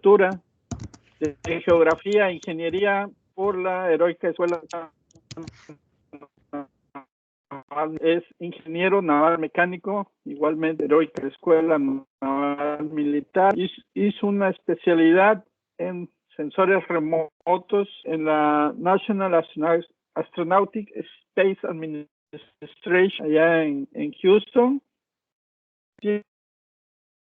licenciatura de Geografía e Ingeniería por la Heroica Escuela Naval. Es ingeniero naval mecánico, igualmente Heroica Escuela Naval Militar. Hizo una especialidad en sensores remotos en la National Astronautic Space Administration allá en Houston. Tiene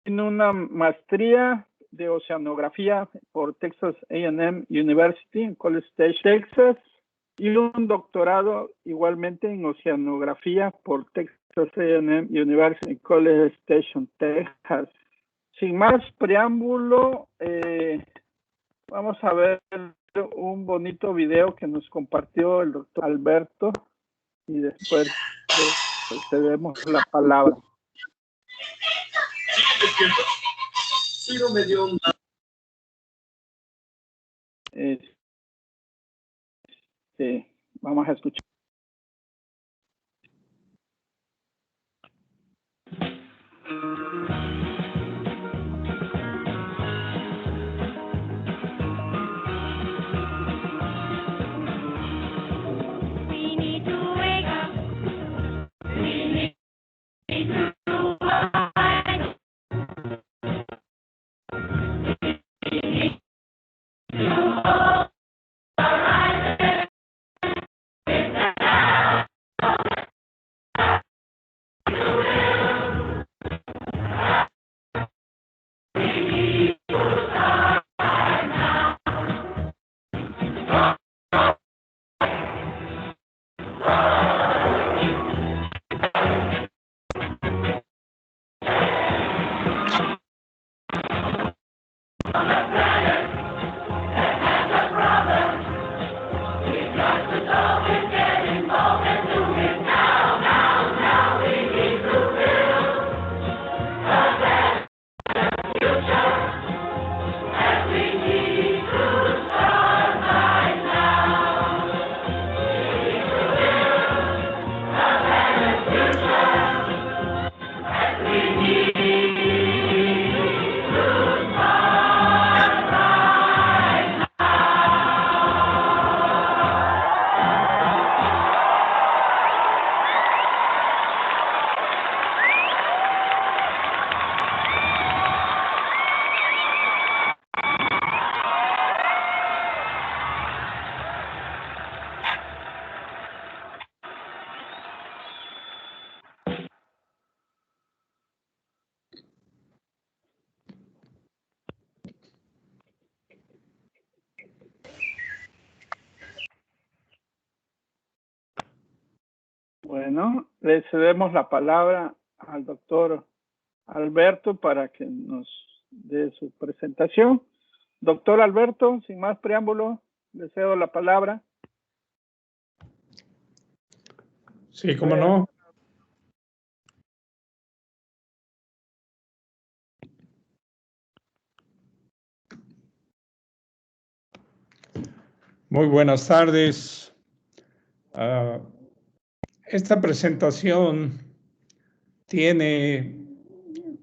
una maestría de oceanografía por Texas A&M University en College Station, Texas, y un doctorado igualmente en oceanografía por Texas A&M University en College Station, Texas. Sin más preámbulo, vamos a ver un bonito video que nos compartió el doctor Alberto y después le cedemos la palabra. Sí, no me dio nada. Vamos a escuchar. Bueno, le cedemos la palabra al doctor Alberto para que nos dé su presentación. Doctor Alberto, sin más preámbulo, le cedo la palabra. Sí, cómo no. Muy buenas tardes. Esta presentación tiene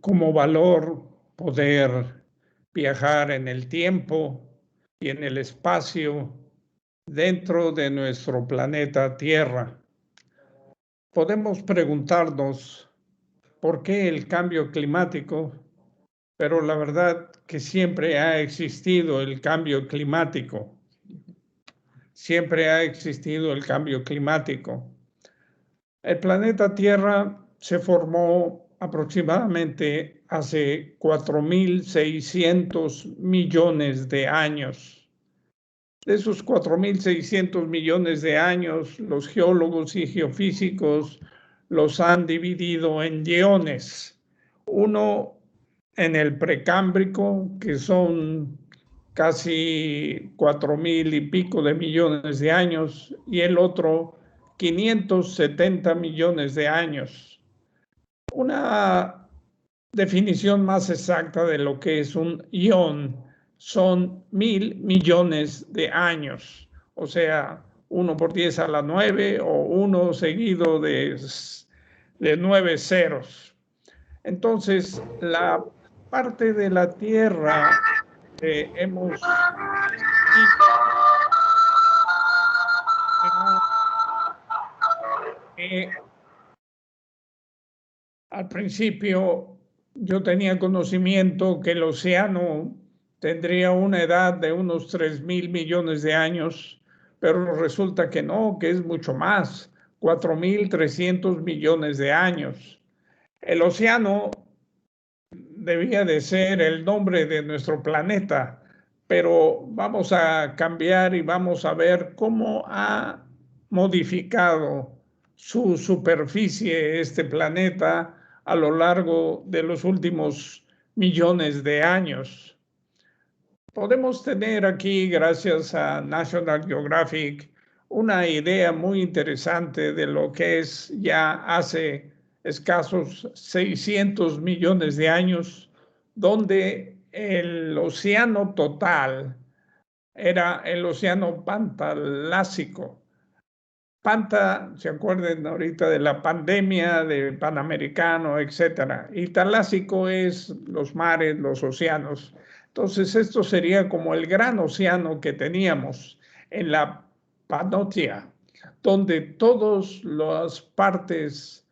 como valor poder viajar en el tiempo y en el espacio dentro de nuestro planeta Tierra. Podemos preguntarnos por qué el cambio climático, pero la verdad que siempre ha existido el cambio climático. Siempre ha existido el cambio climático. El planeta Tierra se formó aproximadamente hace 4.600 millones de años. De esos 4.600 millones de años, los geólogos y geofísicos los han dividido en iones. Uno en el precámbrico, que son casi 4.000 y pico de millones de años, y el otro 570 millones de años. Una definición más exacta de lo que es un ión son 1.000 millones de años, o sea, 1 por 10 a la 9 o 1 seguido de 9 ceros. Entonces, la parte de la Tierra hemos al principio yo tenía conocimiento que el océano tendría una edad de unos 3.000 millones de años, pero resulta que no, que es mucho más, 4.300 millones de años. El océano debía de ser el nombre de nuestro planeta, pero vamos a cambiar y vamos a ver cómo ha modificado su superficie este planeta a lo largo de los últimos millones de años. Podemos tener aquí, gracias a National Geographic, una idea muy interesante de lo que es ya hace escasos 600 millones de años, donde el océano total era el océano Pantalásico. Panta, se acuerdan ahorita de la pandemia, del Panamericano, etcétera. Y Talásico es los mares, los océanos. Entonces, esto sería como el gran océano que teníamos en la Panotia, donde todas las partes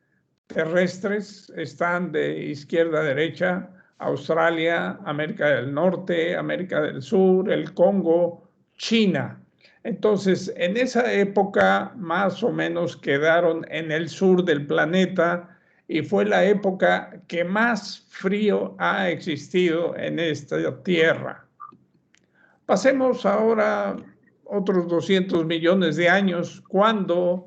terrestres están de izquierda a derecha: Australia, América del Norte, América del Sur, el Congo, China. Entonces, en esa época más o menos quedaron en el sur del planeta y fue la época que más frío ha existido en esta tierra. Pasemos ahora otros 200 millones de años, cuando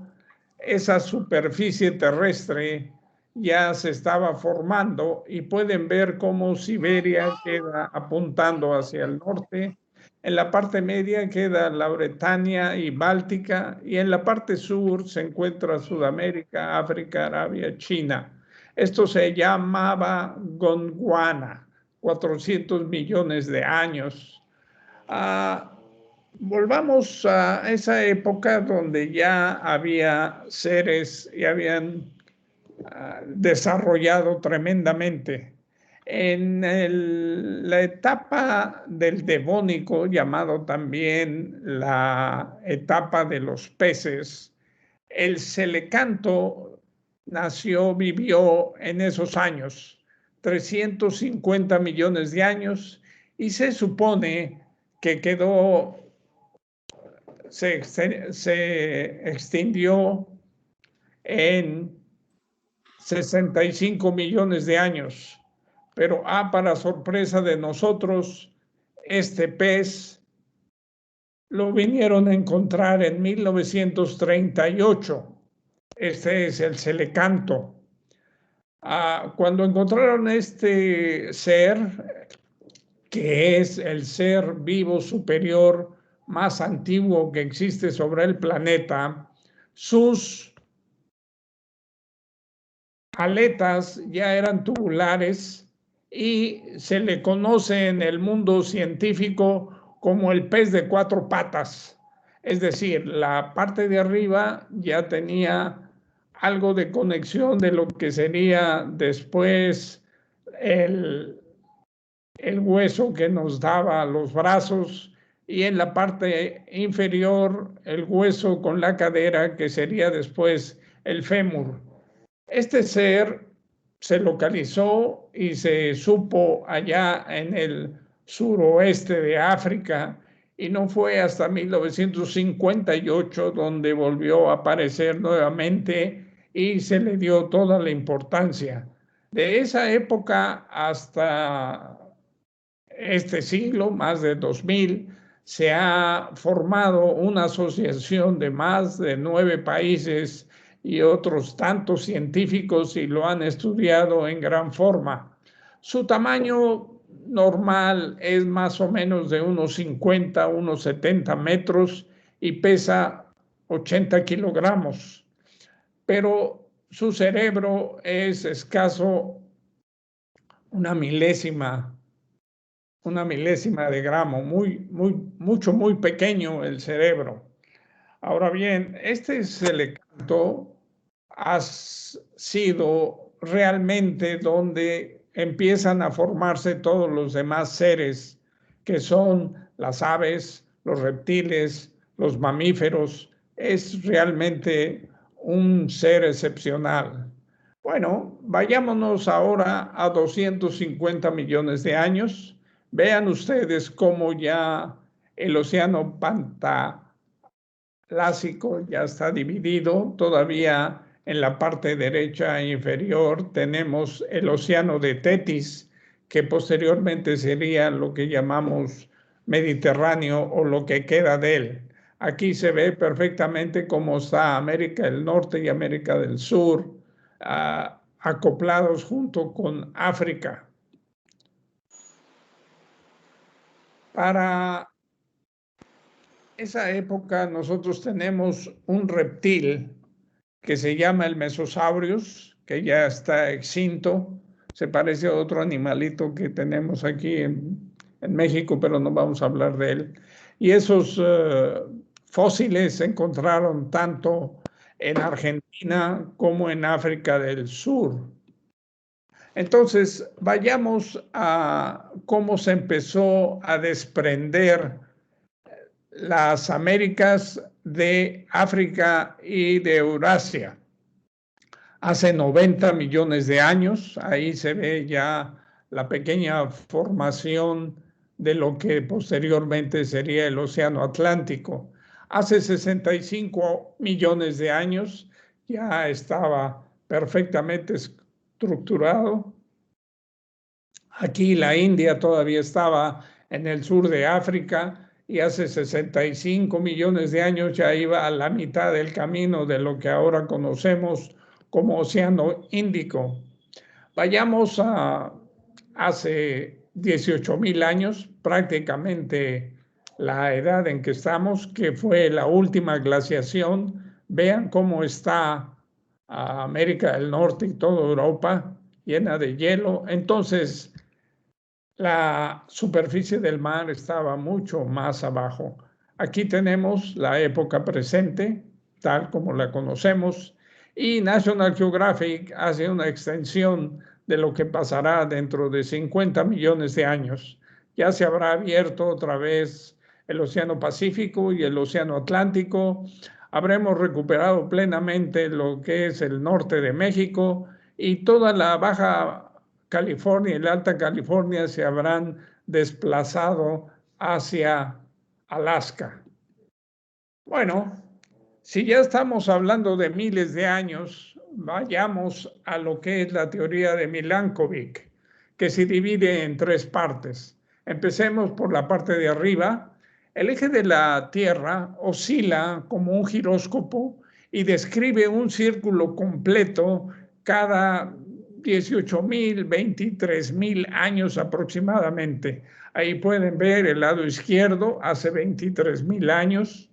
esa superficie terrestre ya se estaba formando, y pueden ver cómo Siberia queda apuntando hacia el norte. En la parte media queda la Bretaña y Báltica, y en la parte sur se encuentra Sudamérica, África, Arabia, China. Esto se llamaba Gondwana, 400 millones de años. Volvamos a esa época donde ya había seres y habían desarrollado tremendamente. En la etapa del Devónico, llamado también la etapa de los peces, el celecanto vivió en esos años, 350 millones de años, y se supone que se extinguió en 65 millones de años. Pero para sorpresa de nosotros, este pez lo vinieron a encontrar en 1938. Este es el celecanto. Cuando encontraron este ser, que es el ser vivo superior más antiguo que existe sobre el planeta, sus aletas ya eran tubulares y se le conoce en el mundo científico como el pez de 4 patas. Es decir, la parte de arriba ya tenía algo de conexión de lo que sería después el hueso que nos daba los brazos, y en la parte inferior el hueso con la cadera, que sería después el fémur. Este ser se localizó y se supo allá en el suroeste de África, y no fue hasta 1958 donde volvió a aparecer nuevamente y se le dio toda la importancia. De esa época hasta este siglo, más de 2000, se ha formado una asociación de más de 9 países y otros tantos científicos, y lo han estudiado en gran forma. Su tamaño normal es más o menos de unos 50, unos 70 metros y pesa 80 kilogramos. Pero su cerebro es escaso una milésima de gramo, muy pequeño el cerebro. Ahora bien, este celecanto ha sido realmente donde empiezan a formarse todos los demás seres que son las aves, los reptiles, los mamíferos. Es realmente un ser excepcional. Bueno, vayámonos ahora a 250 millones de años. Vean ustedes cómo ya el océano Pantalásico ya está dividido. Todavía en la parte derecha inferior tenemos el océano de Tetis, que posteriormente sería lo que llamamos Mediterráneo o lo que queda de él. Aquí se ve perfectamente cómo está América del Norte y América del Sur, acoplados junto con África. Para esa época nosotros tenemos un reptil que se llama el Mesosaurus, que ya está extinto. Se parece a otro animalito que tenemos aquí en México, pero no vamos a hablar de él. Y esos fósiles se encontraron tanto en Argentina como en África del Sur. Entonces, vayamos a cómo se empezó a desprender las Américas de África y de Eurasia. Hace 90 millones de años, ahí se ve ya la pequeña formación de lo que posteriormente sería el Océano Atlántico. Hace 65 millones de años ya estaba perfectamente estructurado. Aquí la India todavía estaba en el sur de África y hace 65 millones de años ya iba a la mitad del camino de lo que ahora conocemos como Océano Índico. Vayamos a hace 18,000 años, prácticamente la edad en que estamos, que fue la última glaciación. Vean cómo está América del Norte y toda Europa llena de hielo. Entonces, la superficie del mar estaba mucho más abajo. Aquí tenemos la época presente, tal como la conocemos, y National Geographic hace una extensión de lo que pasará dentro de 50 millones de años. Ya se habrá abierto otra vez el Océano Pacífico y el Océano Atlántico. Habremos recuperado plenamente lo que es el norte de México y toda la Baja California y la Alta California se habrán desplazado hacia Alaska. Bueno, si ya estamos hablando de miles de años, vayamos a lo que es la teoría de Milankovitch, que se divide en tres partes. Empecemos por la parte de arriba. El eje de la Tierra oscila como un giróscopo y describe un círculo completo cada 18,000, 23,000 años aproximadamente. Ahí pueden ver el lado izquierdo, hace 23,000 años.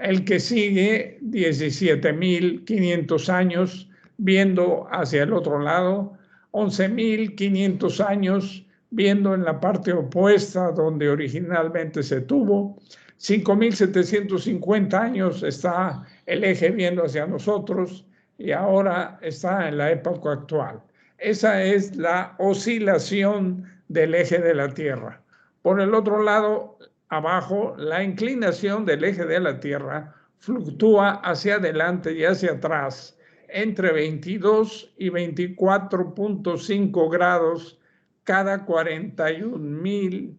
El que sigue, 17,500 años, viendo hacia el otro lado, 11,500 años, viendo en la parte opuesta donde originalmente se tuvo, 5,750 años está el eje viendo hacia nosotros y ahora está en la época actual. Esa es la oscilación del eje de la Tierra. Por el otro lado, abajo, la inclinación del eje de la Tierra fluctúa hacia adelante y hacia atrás entre 22 y 24,5 grados cada 41,000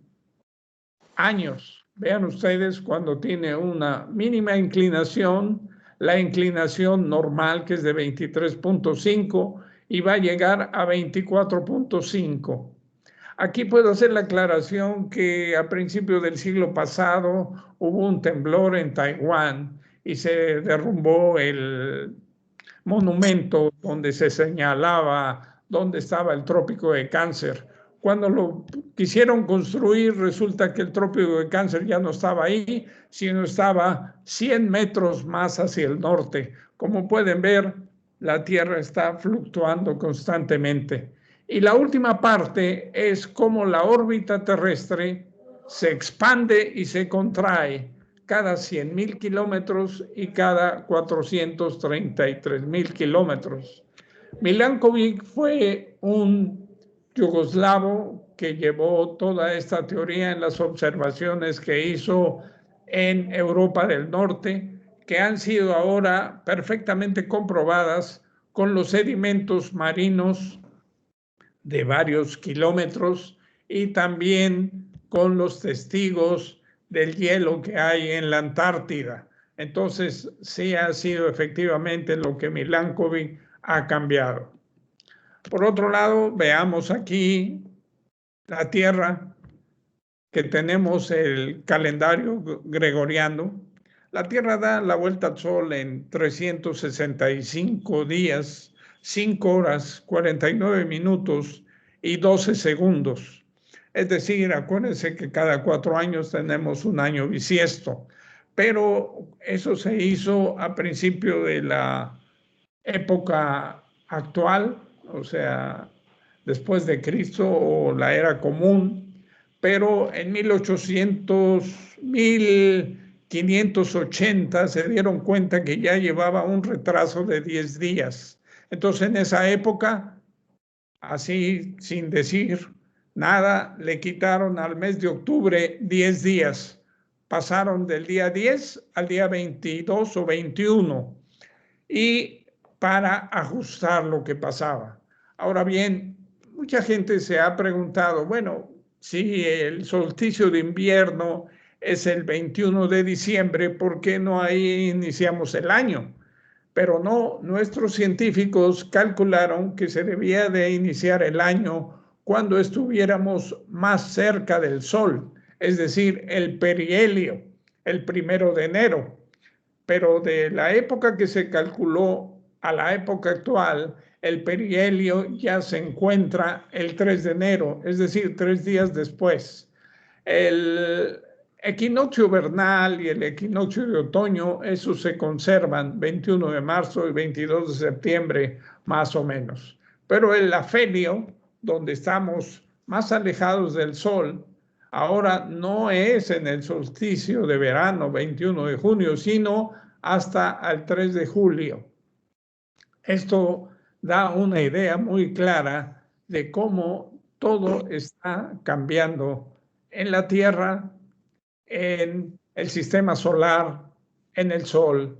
años. Vean ustedes cuando tiene una mínima inclinación, la inclinación normal que es de 23,5 y va a llegar a 24,5. Aquí puedo hacer la aclaración que a principios del siglo pasado hubo un temblor en Taiwán y se derrumbó el monumento donde se señalaba dónde estaba el trópico de Cáncer. Cuando lo quisieron construir, resulta que el trópico de Cáncer ya no estaba ahí, sino estaba 100 metros más hacia el norte. Como pueden ver, la Tierra está fluctuando constantemente. Y la última parte es cómo la órbita terrestre se expande y se contrae cada 100,000 kilómetros y cada 433,000 kilómetros. Milankovitch fue un yugoslavo que llevó toda esta teoría en las observaciones que hizo en Europa del Norte, que han sido ahora perfectamente comprobadas con los sedimentos marinos de varios kilómetros y también con los testigos del hielo que hay en la Antártida. Entonces, sí ha sido efectivamente lo que Milankovic ha cambiado. Por otro lado, veamos aquí la Tierra, que tenemos el calendario gregoriano. La Tierra da la vuelta al Sol en 365 días, 5 horas, 49 minutos y 12 segundos. Es decir, acuérdense que cada 4 años tenemos un año bisiesto, pero eso se hizo a principio de la época actual, o sea, después de Cristo o la era común, pero en 1580 se dieron cuenta que ya llevaba un retraso de 10 días. Entonces, en esa época, así sin decir nada, le quitaron al mes de octubre 10 días. Pasaron del día 10 al día 22 o 21. Y para ajustar lo que pasaba. Ahora bien, mucha gente se ha preguntado, bueno, si el solsticio de invierno es el 21 de diciembre, ¿por qué no ahí iniciamos el año? Pero no, nuestros científicos calcularon que se debía de iniciar el año cuando estuviéramos más cerca del Sol, es decir, el perihelio, el 1 de enero. Pero de la época que se calculó a la época actual, el perihelio ya se encuentra el 3 de enero, es decir, 3 días después. El equinoccio vernal y el equinoccio de otoño, esos se conservan 21 de marzo y 22 de septiembre, más o menos. Pero el afelio, donde estamos más alejados del Sol, ahora no es en el solsticio de verano, 21 de junio, sino hasta el 3 de julio. Esto da una idea muy clara de cómo todo está cambiando en la Tierra, en el sistema solar, en el Sol,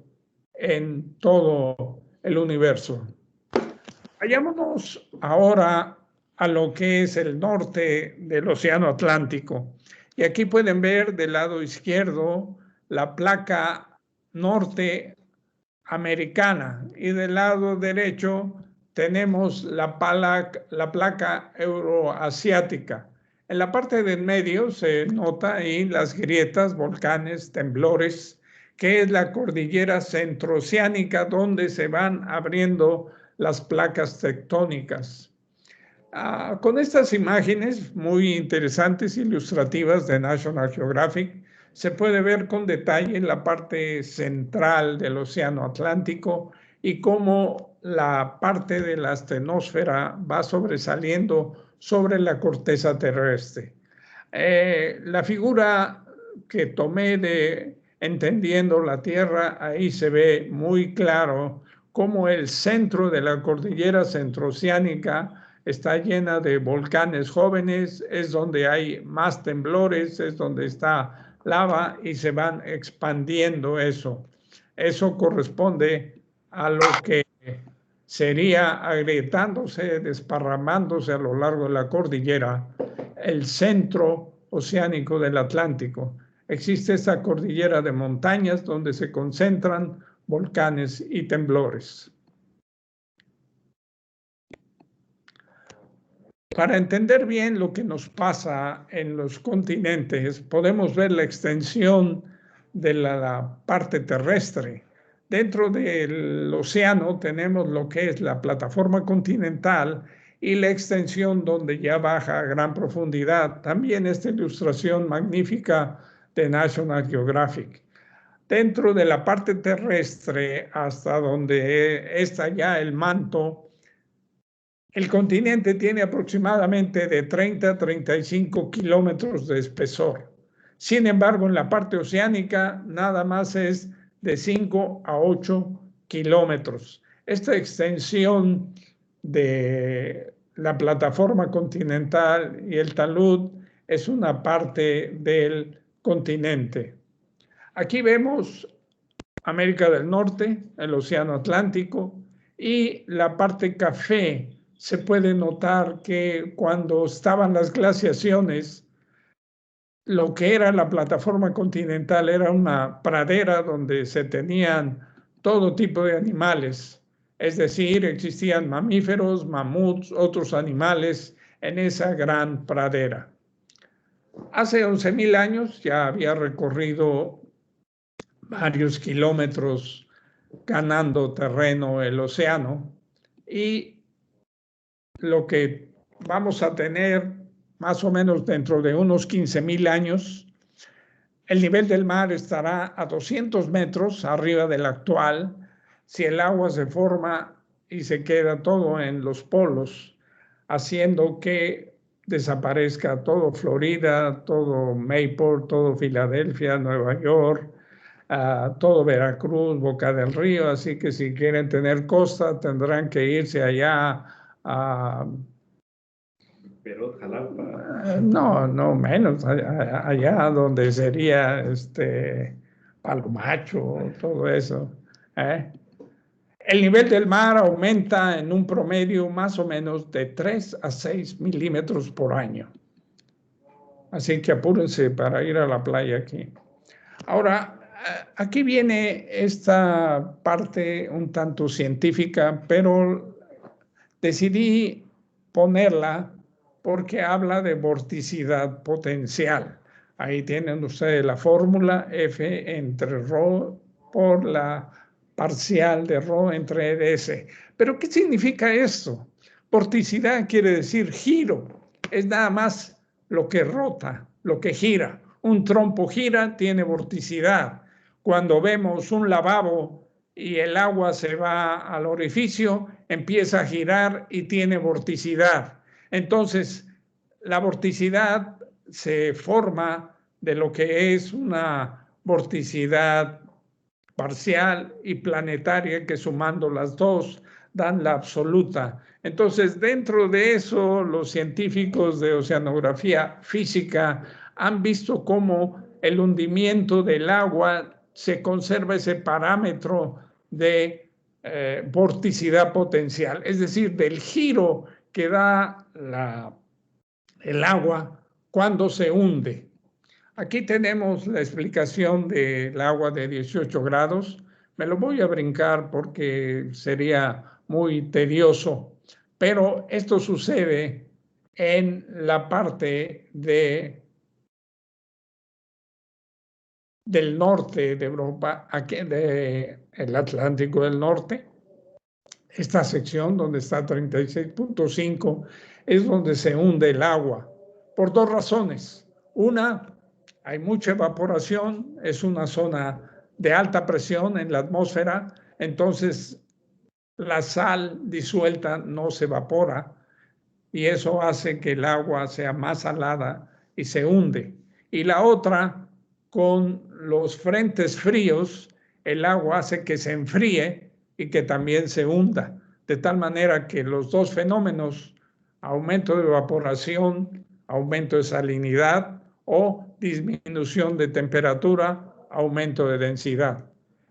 en todo el universo. Vayámonos ahora a lo que es el norte del Océano Atlántico. Y aquí pueden ver del lado izquierdo la placa norteamericana y del lado derecho tenemos la placa euroasiática. En la parte del medio se nota ahí las grietas, volcanes, temblores, que es la cordillera centroceánica donde se van abriendo las placas tectónicas. Con estas imágenes muy interesantes, ilustrativas de National Geographic, se puede ver con detalle la parte central del Océano Atlántico y cómo la parte de la astenosfera va sobresaliendo sobre la corteza terrestre. La figura que tomé de Entendiendo la Tierra, ahí se ve muy claro cómo el centro de la cordillera centroceánica está llena de volcanes jóvenes, es donde hay más temblores, es donde está lava y se van expandiendo eso. Eso corresponde a lo que sería agrietándose, desparramándose a lo largo de la cordillera, el centro oceánico del Atlántico. Existe esta cordillera de montañas donde se concentran volcanes y temblores. Para entender bien lo que nos pasa en los continentes, podemos ver la extensión de la parte terrestre. Dentro del océano tenemos lo que es la plataforma continental y la extensión donde ya baja a gran profundidad. También esta ilustración magnífica de National Geographic. Dentro de la parte terrestre, hasta donde está ya el manto, el continente tiene aproximadamente de 30 a 35 kilómetros de espesor. Sin embargo, en la parte oceánica nada más es de 5 a 8 kilómetros. Esta extensión de la plataforma continental y el talud es una parte del continente. Aquí vemos América del Norte, el Océano Atlántico, y la parte café. Se puede notar que cuando estaban las glaciaciones, lo que era la plataforma continental era una pradera donde se tenían todo tipo de animales. Es decir, existían mamíferos, mamuts, otros animales en esa gran pradera. Hace 11.000 años ya había recorrido varios kilómetros ganando terreno el océano, y lo que vamos a tener más o menos dentro de unos 15.000 años, el nivel del mar estará a 200 metros arriba del actual si el agua se forma y se queda todo en los polos, haciendo que desaparezca todo Florida, todo Mayport, todo Filadelfia, Nueva York, todo Veracruz, Boca del Río. Así que si quieren tener costa tendrán que irse allá a... Pero Jalapa. No, menos, allá donde sería Palomacho, todo eso. El nivel del mar aumenta en un promedio más o menos de 3 a 6 milímetros por año. Así que apúrense para ir a la playa aquí. Ahora, aquí viene esta parte un tanto científica, pero decidí ponerla porque habla de vorticidad potencial. Ahí tienen ustedes la fórmula F entre ρ por la parcial de ρ entre ds. ¿Pero qué significa esto? Vorticidad quiere decir giro. Es nada más lo que rota, lo que gira. Un trompo gira, tiene vorticidad. Cuando vemos un lavabo y el agua se va al orificio, empieza a girar y tiene vorticidad. Entonces, la vorticidad se forma de lo que es una vorticidad parcial y planetaria, que sumando las dos dan la absoluta. Entonces, dentro de eso, los científicos de oceanografía física han visto cómo el hundimiento del agua se conserva ese parámetro de vorticidad potencial, es decir, del giro que da el agua cuando se hunde. Aquí tenemos la explicación del agua de 18 grados. Me lo voy a brincar porque sería muy tedioso, pero esto sucede en la parte del norte de Europa, aquí del Atlántico del Norte. Esta sección donde está 36.5 es donde se hunde el agua por dos razones. Una, hay mucha evaporación, es una zona de alta presión en la atmósfera, entonces la sal disuelta no se evapora y eso hace que el agua sea más salada y se hunde. Y la otra, con los frentes fríos, el agua hace que se enfríe y que también se hunda, de tal manera que los dos fenómenos, aumento de evaporación, aumento de salinidad o disminución de temperatura, aumento de densidad.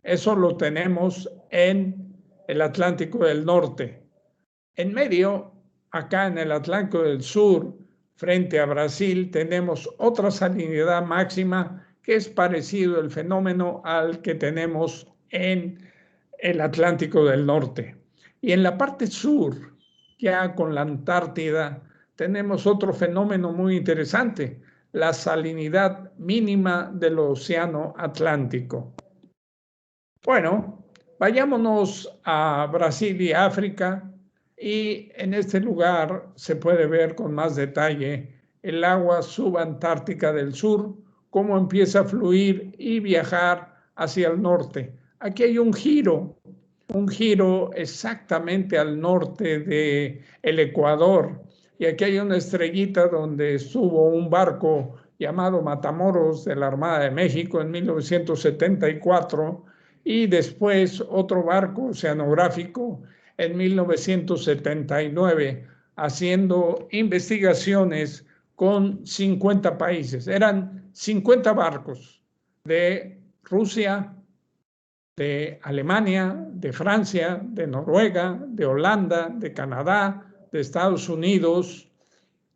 Eso lo tenemos en el Atlántico del Norte. En medio, acá en el Atlántico del Sur, frente a Brasil, tenemos otra salinidad máxima que es parecido el fenómeno al que tenemos en el Atlántico del Norte. Y en la parte sur, ya con la Antártida, tenemos otro fenómeno muy interesante, la salinidad mínima del Océano Atlántico. Bueno, vayámonos a Brasil y África, y en este lugar se puede ver con más detalle el agua subantártica del sur, cómo empieza a fluir y viajar hacia el norte. Aquí hay un giro exactamente al norte del Ecuador, y aquí hay una estrellita donde estuvo un barco llamado Matamoros de la Armada de México en 1974, y después otro barco oceanográfico en 1979. haciendo investigaciones con 50 países. Eran 50 barcos de Rusia, de Alemania, de Francia, de Noruega, de Holanda, de Canadá, de Estados Unidos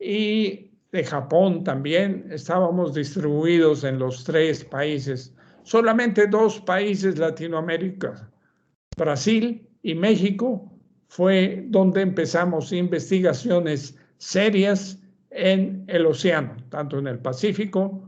y de Japón también. Estábamos distribuidos en los 3 países. Solamente 2 países Latinoamérica, Brasil y México, fue donde empezamos investigaciones serias en el océano, tanto en el Pacífico,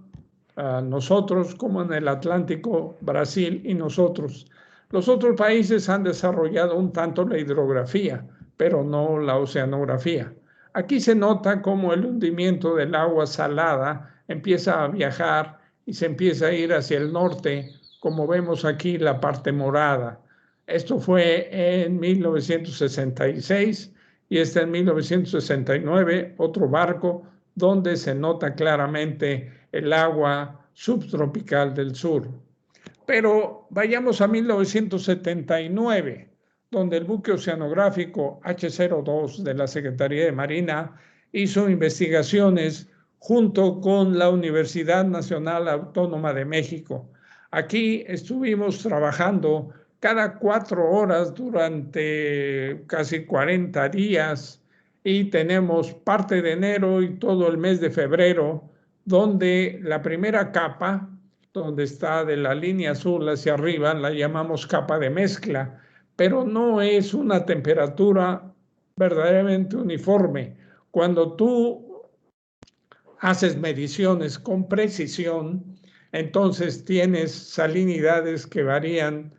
nosotros, como en el Atlántico, Brasil y nosotros. Los otros países han desarrollado un tanto la hidrografía, pero no la oceanografía. Aquí se nota cómo el hundimiento del agua salada empieza a viajar y se empieza a ir hacia el norte, como vemos aquí la parte morada. Esto fue en 1966 y está en 1969, otro barco donde se nota claramente el agua subtropical del sur. Pero vayamos a 1979, donde el buque oceanográfico H-02 de la Secretaría de Marina hizo investigaciones junto con la Universidad Nacional Autónoma de México. Aquí estuvimos trabajando cada 4 horas durante casi 40 días y tenemos parte de enero y todo el mes de febrero, donde la primera capa, donde está de la línea azul hacia arriba, la llamamos capa de mezcla, pero no es una temperatura verdaderamente uniforme. Cuando tú haces mediciones con precisión, entonces tienes salinidades que varían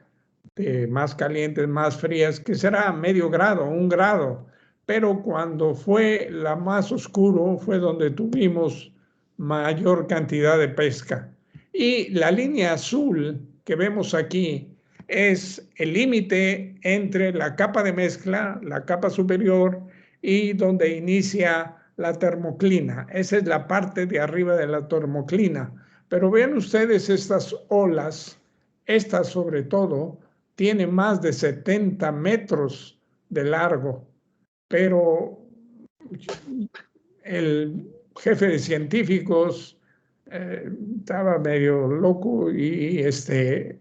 de más calientes, más frías, que será medio grado, 1 grado. Pero cuando fue la más oscuro, fue donde tuvimos mayor cantidad de pesca. Y la línea azul que vemos aquí es el límite entre la capa de mezcla, la capa superior, y donde inicia la termoclina. Esa es la parte de arriba de la termoclina. Pero vean ustedes estas olas, estas sobre todo, tienen más de 70 metros de largo, pero el jefe de científicos estaba medio loco y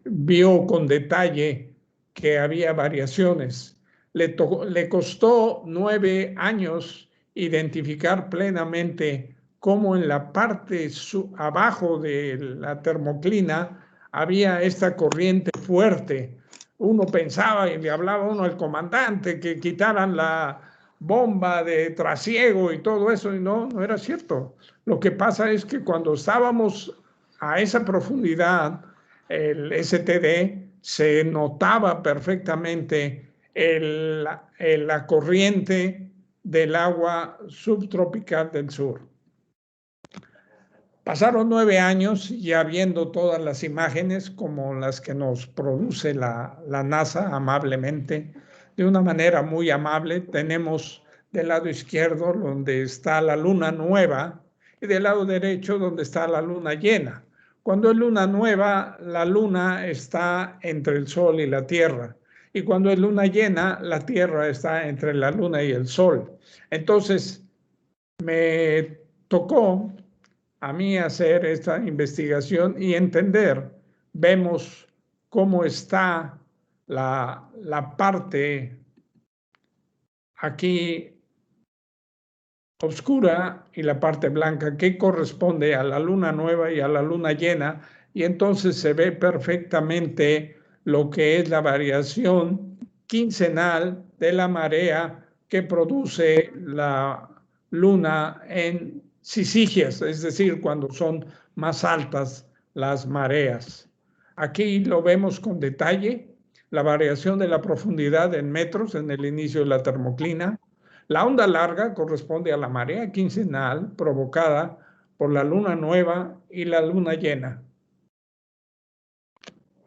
vio con detalle que había variaciones. Le costó 9 años identificar plenamente cómo en la parte abajo de la termoclina había esta corriente fuerte. Uno pensaba y le hablaba uno al comandante que quitaran la bomba de trasiego y todo eso, y no era cierto. Lo que pasa es que cuando estábamos a esa profundidad, el STD, se notaba perfectamente la corriente del agua subtropical del sur. Pasaron 9 años ya viendo todas las imágenes como las que nos produce la NASA amablemente, de una manera muy amable. Tenemos del lado izquierdo donde está la luna nueva y del lado derecho donde está la luna llena. Cuando es luna nueva, la luna está entre el sol y la tierra. Y cuando es luna llena, la tierra está entre la luna y el sol. Entonces, me tocó a mí hacer esta investigación y entender. Vemos cómo está la parte aquí oscura y la parte blanca que corresponde a la luna nueva y a la luna llena, y entonces se ve perfectamente lo que es la variación quincenal de la marea que produce la luna en sisigias, es decir, cuando son más altas las mareas. Aquí lo vemos con detalle, la variación de la profundidad en metros en el inicio de la termoclina. La onda larga corresponde a la marea quincenal provocada por la luna nueva y la luna llena.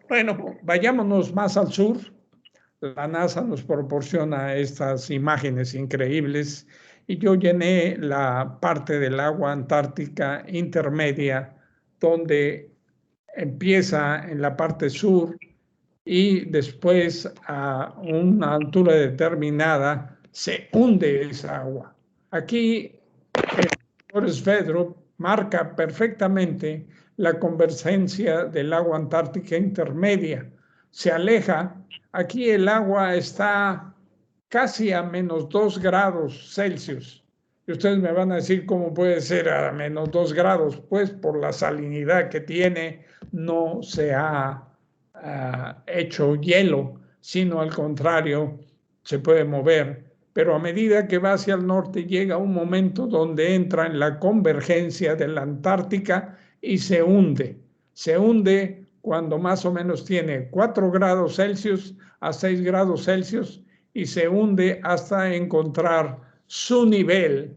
Bueno, vayámonos más al sur. La NASA nos proporciona estas imágenes increíbles y yo llené la parte del agua antártica intermedia, donde empieza en la parte sur y después a una altura determinada se hunde esa agua. Aquí el doctor Svedrov marca perfectamente la convergencia del agua antártica intermedia. Se aleja. Aquí el agua está casi a menos 2 grados Celsius. Y ustedes me van a decir cómo puede ser a menos 2 grados. Pues por la salinidad que tiene, no se ha hecho hielo, sino al contrario, se puede mover. Pero a medida que va hacia el norte, llega un momento donde entra en la convergencia de la Antártica y se hunde. Se hunde cuando más o menos tiene 4 grados Celsius a 6 grados Celsius y se hunde hasta encontrar su nivel,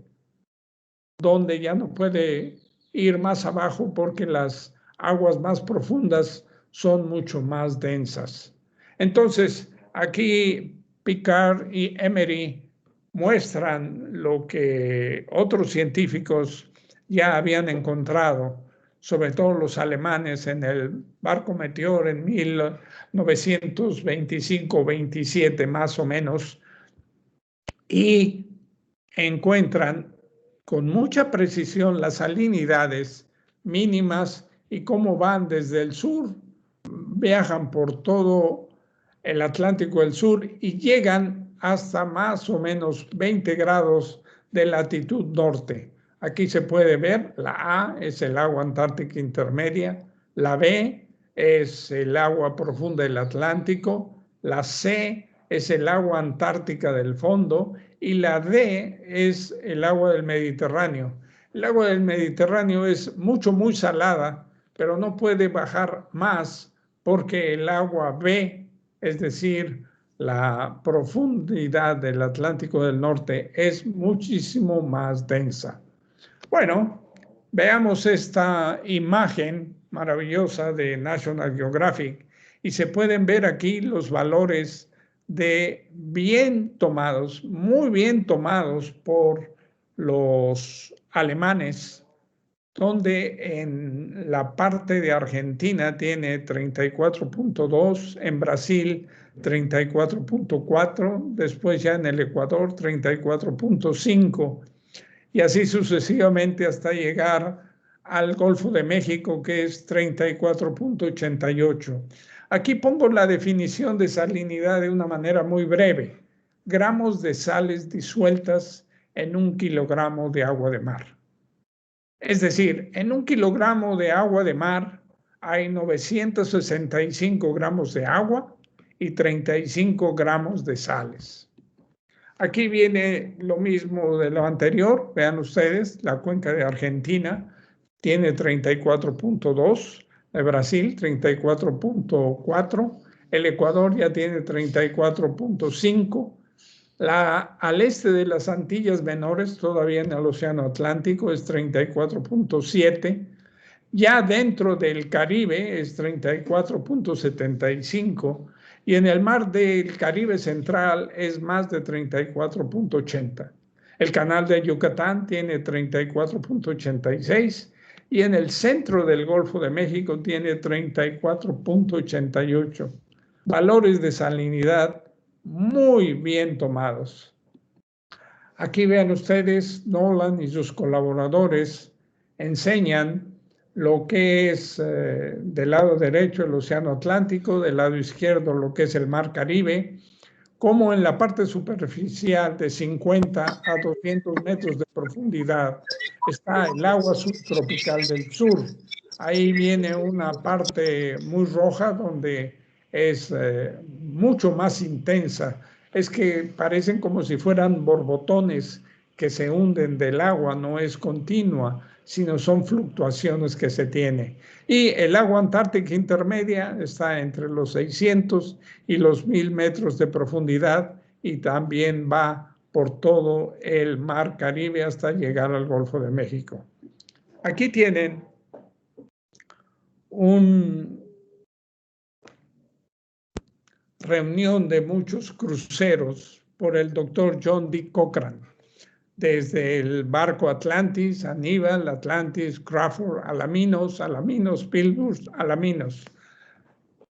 donde ya no puede ir más abajo porque las aguas más profundas son mucho más densas. Entonces, aquí Picard y Emery muestran lo que otros científicos ya habían encontrado, sobre todo los alemanes en el barco Meteor en 1925-27 más o menos, y encuentran con mucha precisión las salinidades mínimas y cómo van desde el sur, viajan por todo el Atlántico del Sur y llegan hasta más o menos 20 grados de latitud norte. Aquí se puede ver, la A es el agua antártica intermedia, la B es el agua profunda del Atlántico, la C es el agua antártica del fondo y la D es el agua del Mediterráneo. El agua del Mediterráneo es muy salada, pero no puede bajar más porque el agua B, es decir, la profundidad del Atlántico del Norte, es muchísimo más densa. Bueno, veamos esta imagen maravillosa de National Geographic y se pueden ver aquí los valores de bien tomados, muy bien tomados por los alemanes, donde en la parte de Argentina tiene 34.2, en Brasil 34.4, después ya en el Ecuador 34.5 y así sucesivamente hasta llegar al Golfo de México, que es 34.88. Aquí pongo la definición de salinidad de una manera muy breve. Gramos de sales disueltas en 1 kilogramo de agua de mar. Es decir, en 1 kilogramo de agua de mar hay 965 gramos de agua y 35 gramos de sales. Aquí viene lo mismo de lo anterior. Vean ustedes, la cuenca de Argentina tiene 34.2, de Brasil 34.4, el Ecuador ya tiene 34.5, al este de las Antillas Menores, todavía en el Océano Atlántico, es 34.7, ya dentro del Caribe es 34.75 y en el mar del Caribe Central es más de 34.80. El canal de Yucatán tiene 34.86 y en el centro del Golfo de México tiene 34.88. Valores de salinidad muy bien tomados. Aquí vean ustedes, Nolan y sus colaboradores enseñan lo que es del lado derecho el Océano Atlántico, del lado izquierdo lo que es el Mar Caribe, como en la parte superficial de 50 a 200 metros de profundidad está el agua subtropical del sur. Ahí viene una parte muy roja donde es mucho más intensa. Es que parecen como si fueran borbotones que se hunden del agua, no es continua, sino son fluctuaciones que se tiene. Y el agua antártica intermedia está entre los 600 y los 1000 metros de profundidad y también va por todo el Mar Caribe hasta llegar al Golfo de México. Aquí tienen una reunión de muchos cruceros por el doctor John D. Cochran, desde el barco Atlantis, Aníbal, Atlantis, Crawford, Alaminos, Pilbur, Alaminos.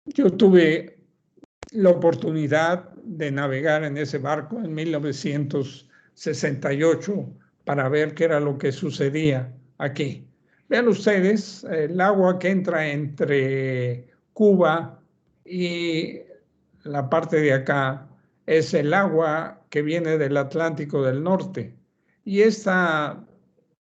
Yo tuve la oportunidad de navegar en ese barco en 1968 para ver qué era lo que sucedía aquí. Vean ustedes, el agua que entra entre Cuba y la parte de acá es el agua que viene del Atlántico del Norte. Y esta,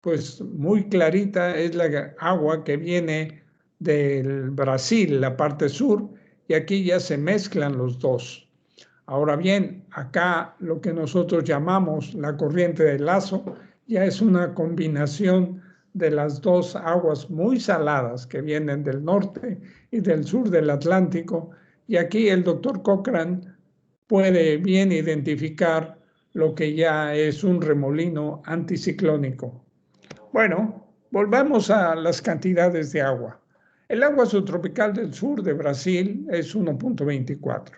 pues muy clarita, es la agua que viene del Brasil, la parte sur, y aquí ya se mezclan los dos. Ahora bien, acá lo que nosotros llamamos la corriente de Lazo ya es una combinación de las dos aguas muy saladas que vienen del norte y del sur del Atlántico. Y aquí el doctor Cochrane puede bien identificar lo que ya es un remolino anticiclónico. Bueno, volvamos a las cantidades de agua. El agua subtropical del sur de Brasil es 1.24.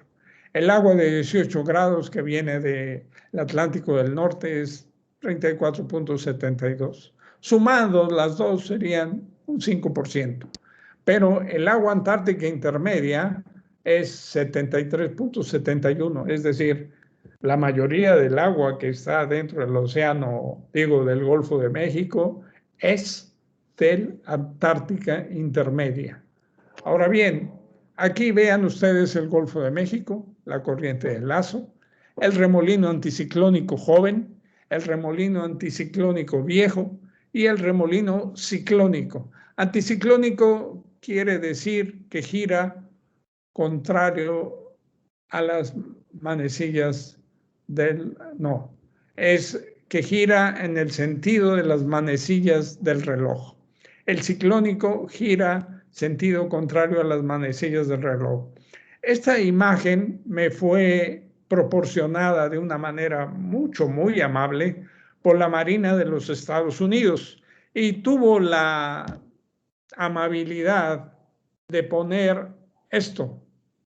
El agua de 18 grados que viene del Atlántico del Norte es 34.72. Sumando las dos serían un 5%. Pero el agua antártica intermedia es 73.71, es decir, la mayoría del agua que está dentro del océano, digo, del Golfo de México, es del Antártica intermedia. Ahora bien, aquí vean ustedes el Golfo de México, la corriente del Lazo, el remolino anticiclónico joven, el remolino anticiclónico viejo y el remolino ciclónico. Anticiclónico quiere decir que gira contrario a las manecillas es que gira en el sentido de las manecillas del reloj. El ciclónico gira sentido contrario a las manecillas del reloj. Esta imagen me fue proporcionada de una manera muy amable por la Marina de los Estados Unidos y tuvo la amabilidad de poner esto,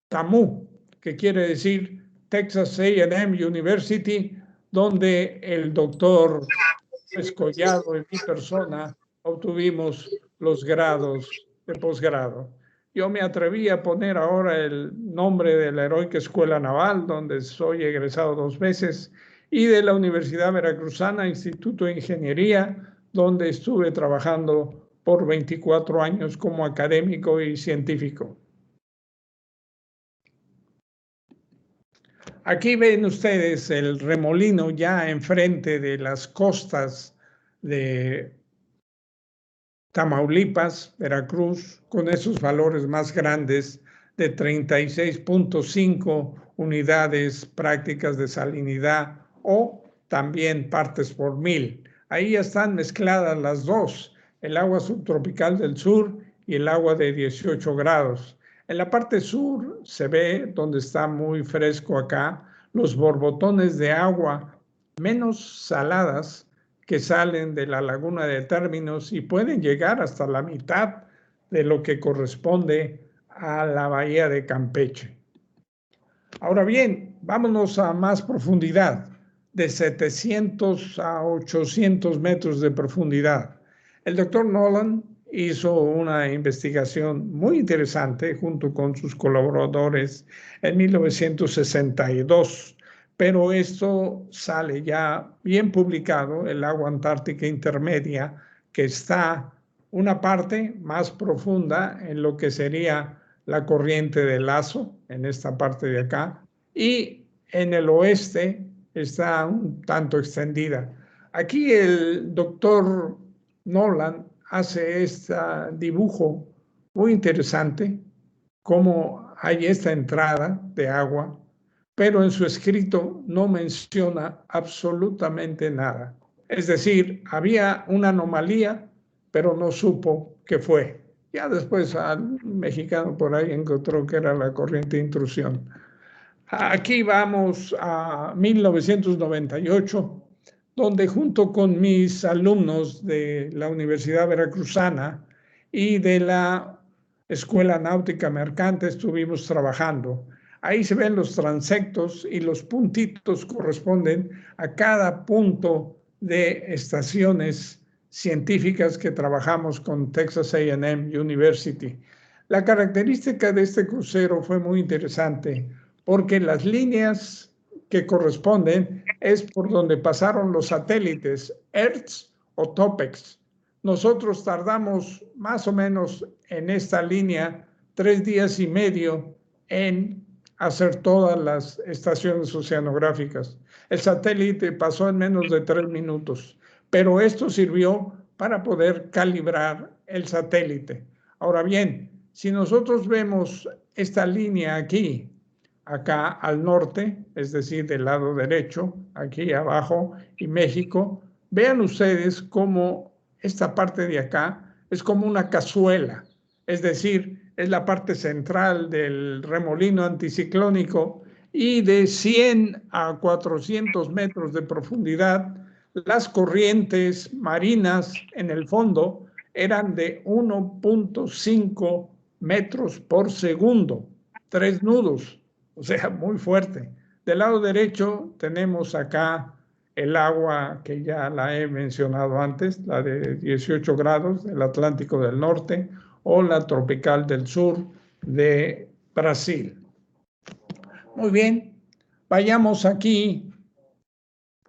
TAMU, que quiere decir Texas A&M University, donde el doctor Escollado y mi persona obtuvimos los grados de posgrado. Yo me atreví a poner ahora el nombre de la Heroica Escuela Naval, donde soy egresado 2 veces, y de la Universidad Veracruzana, Instituto de Ingeniería, donde estuve trabajando por 24 años como académico y científico. Aquí ven ustedes el remolino ya enfrente de las costas de Tamaulipas, Veracruz, con esos valores más grandes de 36.5 unidades prácticas de salinidad o también partes por mil. Ahí ya están mezcladas las dos, el agua subtropical del sur y el agua de 18 grados. En la parte sur se ve, donde está muy fresco acá, los borbotones de agua menos saladas que salen de la laguna de Términos y pueden llegar hasta la mitad de lo que corresponde a la bahía de Campeche. Ahora bien, vámonos a más profundidad, de 700 a 800 metros de profundidad. El doctor Nolan hizo una investigación muy interesante junto con sus colaboradores en 1962, pero esto sale ya bien publicado, el agua antártica intermedia, que está una parte más profunda en lo que sería la corriente de Lazo, en esta parte de acá, y en el oeste está un tanto extendida. Aquí el doctor Nolan hace este dibujo muy interesante, cómo hay esta entrada de agua, pero en su escrito no menciona absolutamente nada. Es decir, había una anomalía, pero no supo qué fue. Ya después al mexicano por ahí encontró que era la corriente de intrusión. Aquí vamos a 1998, donde junto con mis alumnos de la Universidad Veracruzana y de la Escuela Náutica Mercante estuvimos trabajando. Ahí se ven los transectos y los puntitos corresponden a cada punto de estaciones científicas que trabajamos con Texas A&M University. La característica de este crucero fue muy interesante porque las líneas que corresponden es por donde pasaron los satélites ERTS o TOPEX. Nosotros tardamos más o menos en esta línea 3 días y medio en hacer todas las estaciones oceanográficas. El satélite pasó en menos de 3 minutos, pero esto sirvió para poder calibrar el satélite. Ahora bien, si nosotros vemos esta línea aquí, acá al norte, es decir, del lado derecho, aquí abajo, y México, vean ustedes cómo esta parte de acá es como una cazuela, es decir, es la parte central del remolino anticiclónico y de 100 a 400 metros de profundidad, las corrientes marinas en el fondo eran de 1.5 metros por segundo, 3 nudos, o sea, muy fuerte. Del lado derecho tenemos acá el agua que ya la he mencionado antes, la de 18 grados del Atlántico del Norte o la tropical del sur de Brasil. Muy bien, vayamos aquí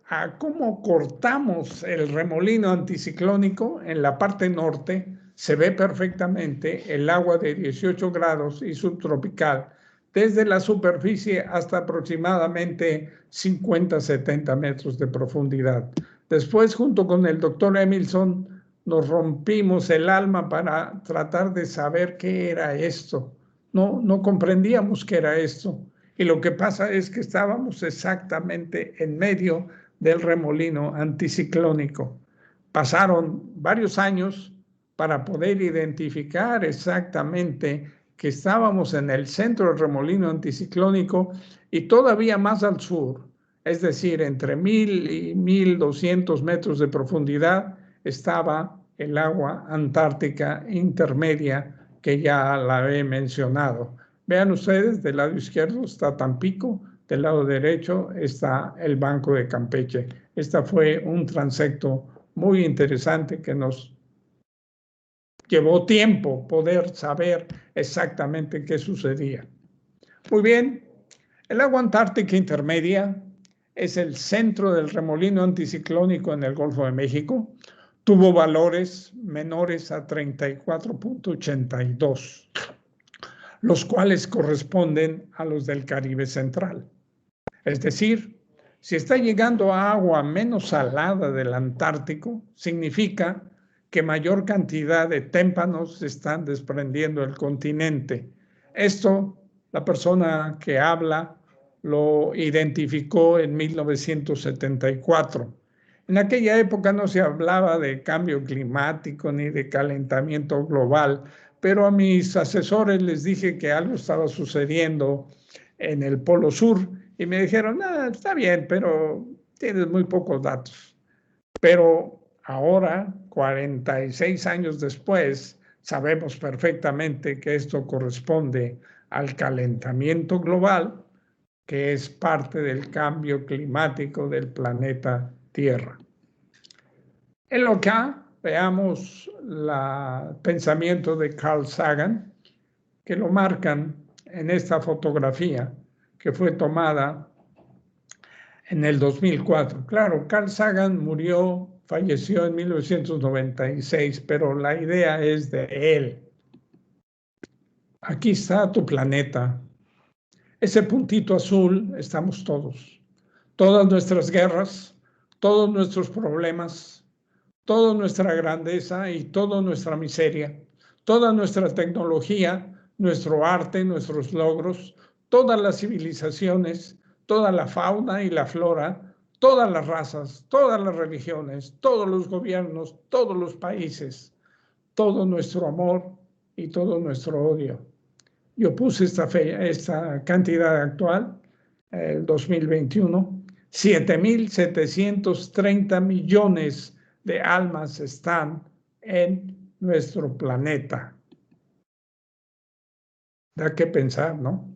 a cómo cortamos el remolino anticiclónico. En la parte norte se ve perfectamente el agua de 18 grados y subtropical desde la superficie hasta aproximadamente 50-70 metros de profundidad. Después, junto con el doctor Emilson, nos rompimos el alma para tratar de saber qué era esto. No comprendíamos qué era esto. Y lo que pasa es que estábamos exactamente en medio del remolino anticiclónico. Pasaron varios años para poder identificar exactamente que estábamos en el centro del remolino anticiclónico y todavía más al sur, es decir, entre 1000 y 1200 metros de profundidad, estaba el agua antártica intermedia que ya la he mencionado. Vean ustedes, del lado izquierdo está Tampico, del lado derecho está el Banco de Campeche. Esta fue un transecto muy interesante que nos llevó tiempo poder saber exactamente qué sucedía. Muy bien, el agua antártica intermedia es el centro del remolino anticiclónico en el Golfo de México. Tuvo valores menores a 34.82, los cuales corresponden a los del Caribe Central. Es decir, si está llegando a agua menos salada del Antártico, significa que mayor cantidad de témpanos se están desprendiendo del continente. Esto, la persona que habla lo identificó en 1974. En aquella época no se hablaba de cambio climático ni de calentamiento global, pero a mis asesores les dije que algo estaba sucediendo en el Polo Sur y me dijeron, está bien, pero tienes muy pocos datos. Pero ahora, 46 años después, sabemos perfectamente que esto corresponde al calentamiento global, que es parte del cambio climático del planeta Tierra. En lo que veamos el pensamiento de Carl Sagan, que lo marcan en esta fotografía que fue tomada en el 2004. Claro, Carl Sagan falleció en 1996, pero la idea es de él. Aquí está tu planeta. Ese puntito azul estamos todos. Todas nuestras guerras, todos nuestros problemas, toda nuestra grandeza y toda nuestra miseria, toda nuestra tecnología, nuestro arte, nuestros logros, todas las civilizaciones, toda la fauna y la flora, todas las razas, todas las religiones, todos los gobiernos, todos los países, todo nuestro amor y todo nuestro odio. Yo puse esta cantidad actual, el 2021, 7.730 millones de almas están en nuestro planeta. Da que pensar, ¿no?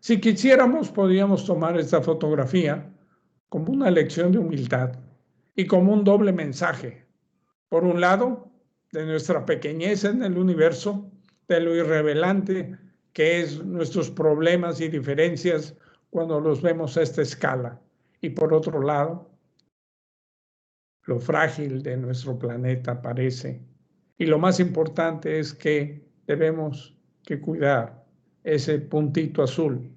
Si quisiéramos, podríamos tomar esta fotografía como una lección de humildad y como un doble mensaje. Por un lado, de nuestra pequeñez en el universo, de lo irrelevante que es nuestros problemas y diferencias cuando los vemos a esta escala. Y por otro lado, lo frágil de nuestro planeta parece. Y lo más importante es que debemos que cuidar ese puntito azul,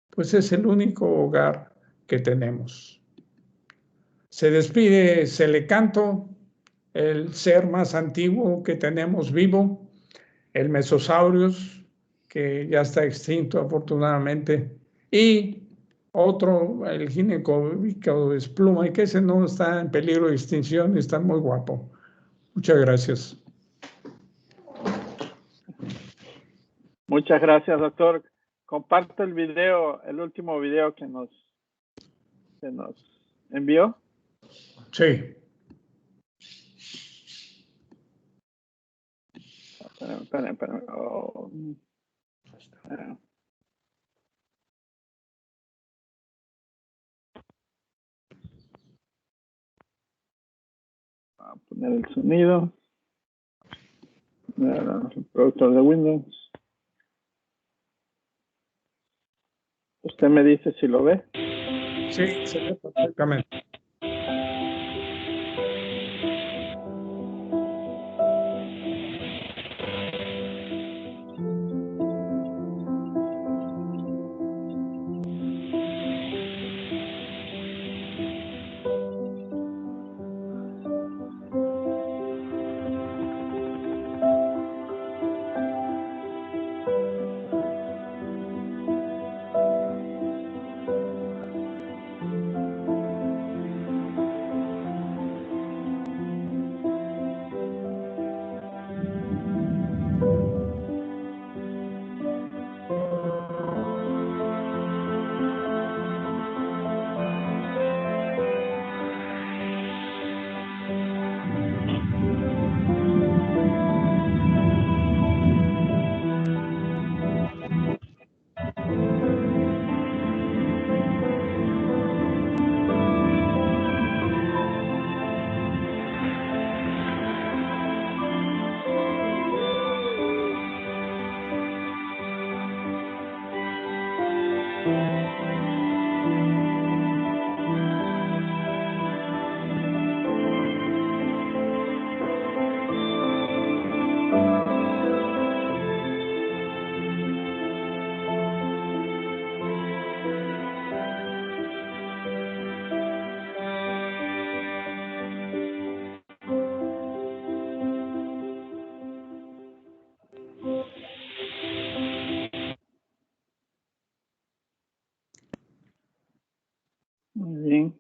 pues es el único hogar que tenemos. Se despide Selecanto, el ser más antiguo que tenemos vivo, el Mesosaurus, que ya está extinto afortunadamente, y otro, el Ginecobica despluma, y que ese no está en peligro de extinción y está muy guapo. Muchas gracias. Muchas gracias, doctor. Comparto el video, el último video que nos envió. Sí. Espera. Oh. Voy a poner el sonido. El productor de Windows. Usted me dice si lo ve. Sí, se ve perfectamente. Muy bien.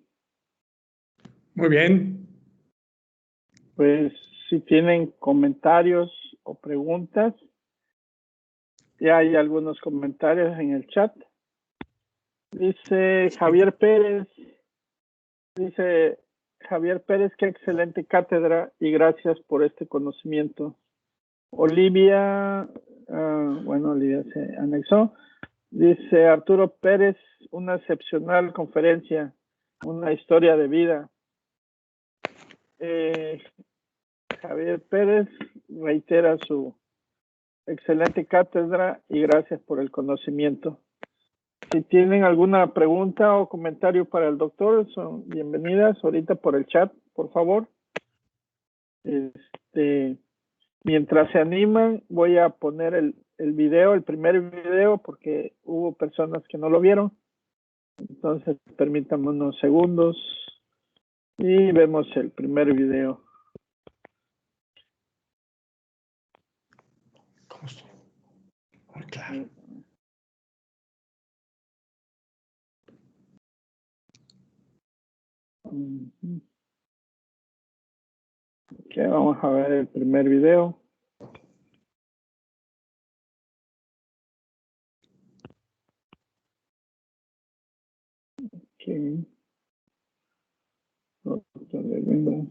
Muy bien. Pues si tienen comentarios o preguntas, ya hay algunos comentarios en el chat. Dice Javier Pérez, qué excelente cátedra y gracias por este conocimiento. Olivia se anexó. Dice Arturo Pérez, una excepcional conferencia, una historia de vida. Javier Pérez reitera su excelente cátedra y gracias por el conocimiento. Si tienen alguna pregunta o comentario para el doctor, son bienvenidas ahorita por el chat, por favor. Mientras se animan, voy a poner el video, el primer video, porque hubo personas que no lo vieron. Entonces, permítanme unos segundos y vemos el primer video. ¿Cómo estoy? Muy claro. Ok, vamos a ver el primer video. Okay. Doctor de Windows.